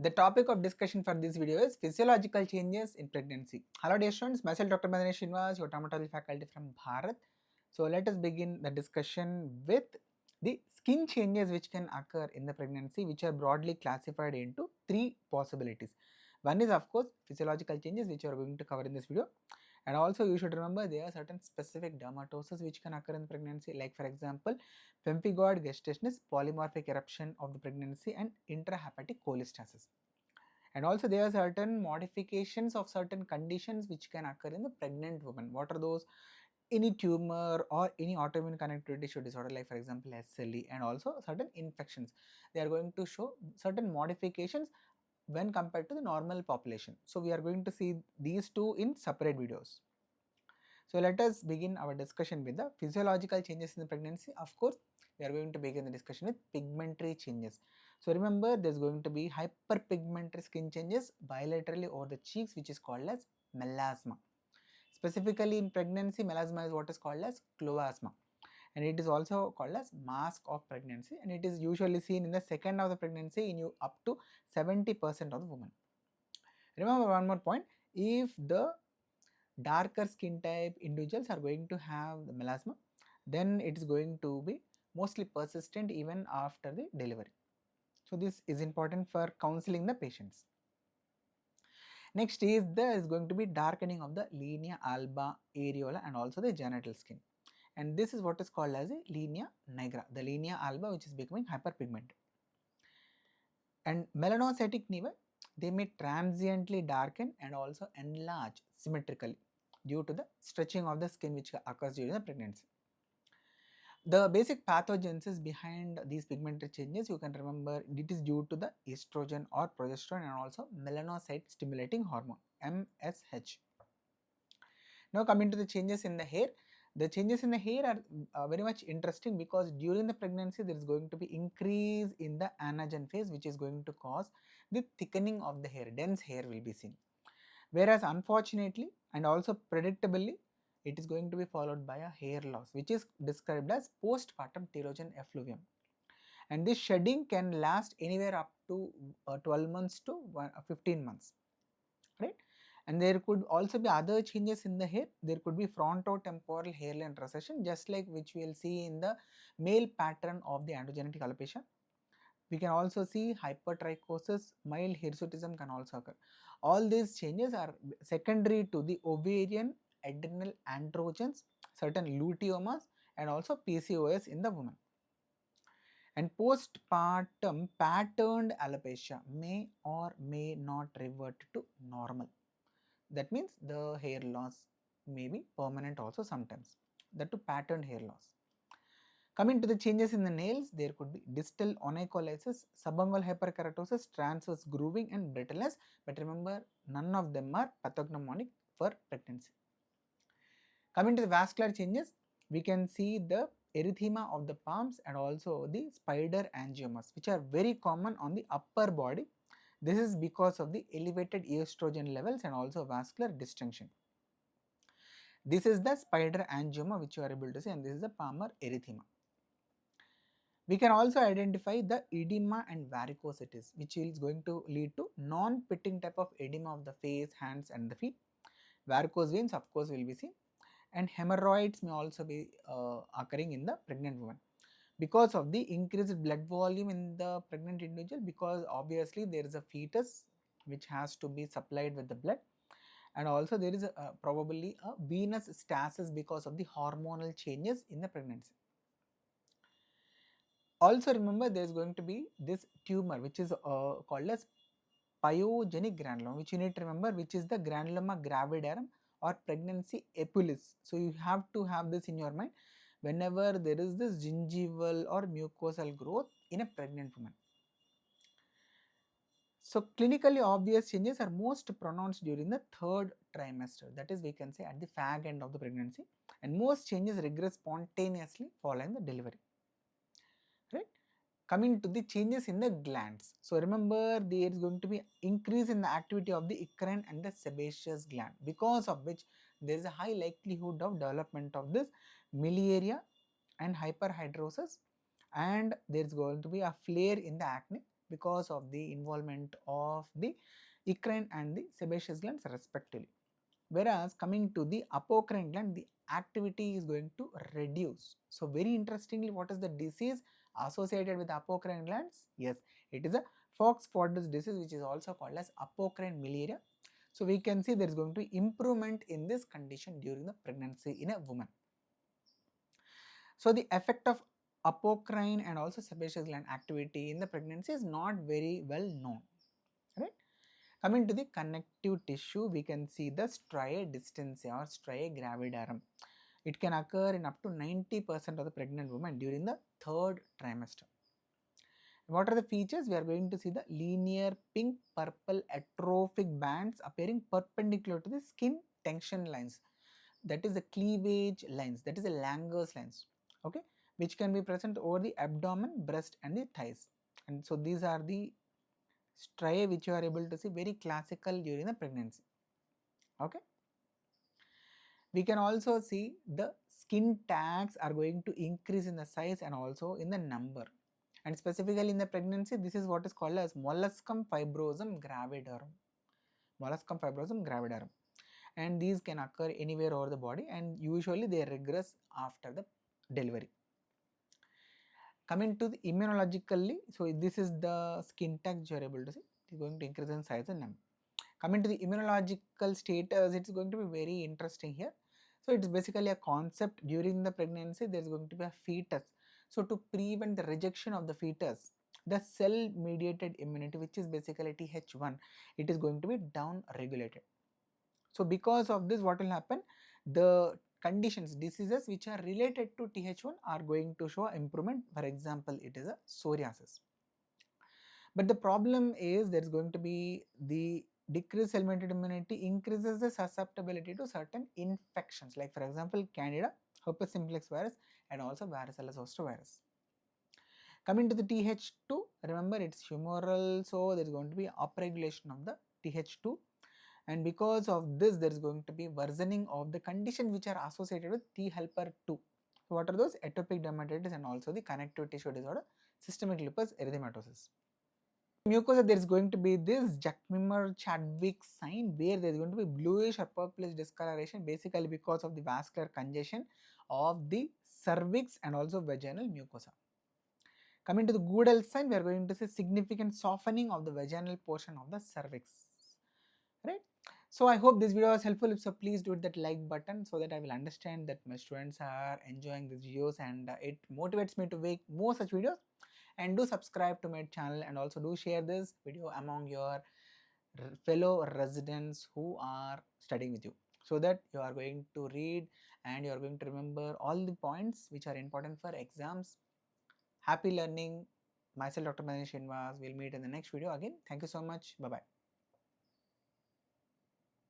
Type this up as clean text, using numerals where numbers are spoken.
The topic of discussion for this video is physiological changes in pregnancy. Hello dear students, myself Dr. Maddineni Srinivas, your dermatology faculty from Bharat. So let us begin the discussion with the skin changes which can occur in the pregnancy, which are broadly classified into three possibilities. One is of course physiological changes which we are going to cover in this video, and also you should remember there are certain specific dermatoses which can occur in pregnancy, like for example pemphigoid gestationis, polymorphic eruption of the pregnancy, and intrahepatic cholestasis. And also there are certain modifications of certain conditions which can occur in the pregnant woman. What are those? Any tumor or any autoimmune connective tissue disorder, like for example SLE, and also certain infections. They are going to show certain modifications when compared to the normal population. So we are going to see these two in separate videos. So let us begin our discussion with the physiological changes in the pregnancy. Of course, we are going to begin the discussion with pigmentary changes. So remember, there is going to be hyperpigmentary skin changes bilaterally over the cheeks, which is called as melasma. Specifically in pregnancy, melasma is what is called as cloasma, and it is also called as mask of pregnancy, and it is usually seen in the second of the pregnancy in you up to 70% of the women. Remember one more point, if the darker skin type individuals are going to have the melasma, then it is going to be mostly persistent even after the delivery. So this is important for counseling the patients. Next is going to be darkening of the linea alba, areola, and also the genital skin, and this is what is called as a linea nigra, the linea alba which is becoming hyperpigmented. And melanocytic nevi, they may transiently darken and also enlarge symmetrically due to the stretching of the skin which occurs during the pregnancy. The basic pathogenesis behind these pigmentary changes, you can remember, it is due to the estrogen or progesterone and also melanocyte stimulating hormone, MSH. Now coming to the changes in the hair, the changes in the hair are very much interesting because during the pregnancy there is going to be increase in the anagen phase, which is going to cause the thickening of the hair, dense hair will be seen. Whereas unfortunately and also predictably, it is going to be followed by a hair loss, which is described as postpartum telogen effluvium. And this shedding can last anywhere up to 12 months to 15 months, right? And there could also be other changes in the hair. There could be frontotemporal hairline recession, just like which we will see in the male pattern of the androgenetic alopecia. We can also see hypertrichosis, mild hirsutism can also occur. All these changes are secondary to the ovarian, adrenal androgens, certain luteomas, and also PCOS in the woman. And postpartum patterned alopecia may or may not revert to normal. That means the hair loss may be permanent also sometimes, that to patterned hair loss. Coming to the changes in the nails, there could be distal onycholysis, subungual hyperkeratosis, transverse grooving, and brittleness. But remember, none of them are pathognomonic for pregnancy. Coming to the vascular changes, we can see the erythema of the palms and also the spider angiomas, which are very common on the upper body. This is because of the elevated estrogen levels and also vascular distension. This is the spider angioma which you are able to see, and this is the palmar erythema. We can also identify the edema and varicosities, which is going to lead to non-pitting type of edema of the face, hands, and the feet. Varicose veins, of course, will be seen, and hemorrhoids may also be occurring in the pregnant woman because of the increased blood volume in the pregnant individual, because obviously there is a fetus which has to be supplied with the blood, and also there is probably a venous stasis because of the hormonal changes in the pregnancy. Also remember, there is going to be this tumor which is called as pyogenic granuloma, which you need to remember, which is the granuloma gravidarum or pregnancy epulis. So you have to have this in your mind whenever there is this gingival or mucosal growth in a pregnant woman. So clinically obvious changes are most pronounced during the third trimester, that is we can say at the fag end of the pregnancy, and most changes regress spontaneously following the delivery, right? Coming to the changes in the glands. So remember, there is going to be increase in the activity of the eccrine and the sebaceous gland, because of which there is a high likelihood of development of this miliaria and hyperhidrosis, and there is going to be a flare in the acne, because of the involvement of the eccrine and the sebaceous glands respectively. Whereas coming to the apocrine gland, the activity is going to reduce. So very interestingly, what is the disease associated with apocrine glands? Yes, it is a Fox-Fodder's disease, which is also called as apocrine miliaria. So we can see there is going to be improvement in this condition during the pregnancy in a woman. So the effect of apocrine and also sebaceous gland activity in the pregnancy is not very well known, right? Coming to the connective tissue, we can see the striae distensia or striae gravidarum. It can occur in up to 90% of the pregnant women during the third trimester. What are the features? We are going to see the linear pink purple atrophic bands appearing perpendicular to the skin tension lines, that is the cleavage lines, that is the Langer's lines, okay, which can be present over the abdomen, breast and the thighs. And so these are the striae which you are able to see, very classical during the pregnancy, okay. We can also see the skin tags are going to increase in the size and also in the number, and specifically in the pregnancy, this is what is called as molluscum fibrosum gravidarum, molluscum fibrosum gravidarum, and these can occur anywhere over the body and usually they regress after the delivery. Coming to the immunologically, so this is the skin tag you are able to see, it is going to increase in size and number. Coming to the immunological status, it's going to be very interesting here. So it's basically a concept during the pregnancy, there is going to be a fetus. So to prevent the rejection of the fetus, the cell mediated immunity, which is basically Th1, it is going to be down regulated. So because of this, what will happen? The conditions, diseases which are related to Th1 are going to show improvement. For example, it is a psoriasis. But the problem is there is going to be the decreased cell mediated immunity increases the susceptibility to certain infections, like for example Candida, herpes simplex virus and also varicella zoster virus. Coming to the Th2, remember it's humoral, so there is going to be upregulation of the Th2, and because of this there is going to be worsening of the condition which are associated with T helper 2. So what are those? Atopic dermatitis and also the connective tissue disorder, systemic lupus erythematosus. Mucosa, there is going to be this Jackmimmer-Chadwick sign where there is going to be bluish or purplish discoloration, basically because of the vascular congestion of the cervix and also vaginal mucosa. Coming to the Goodell sign, we are going to see significant softening of the vaginal portion of the cervix, right? So I hope this video was helpful. If so, please do hit that like button so that I will understand that my students are enjoying these videos, and it motivates me to make more such videos. And do subscribe to my channel and also do share this video among your fellow residents who are studying with you, so that you are going to read and you are going to remember all the points which are important for exams. Happy learning. Myself, Dr. Maddineni. We'll meet in the next video again. Thank you so much. Bye bye.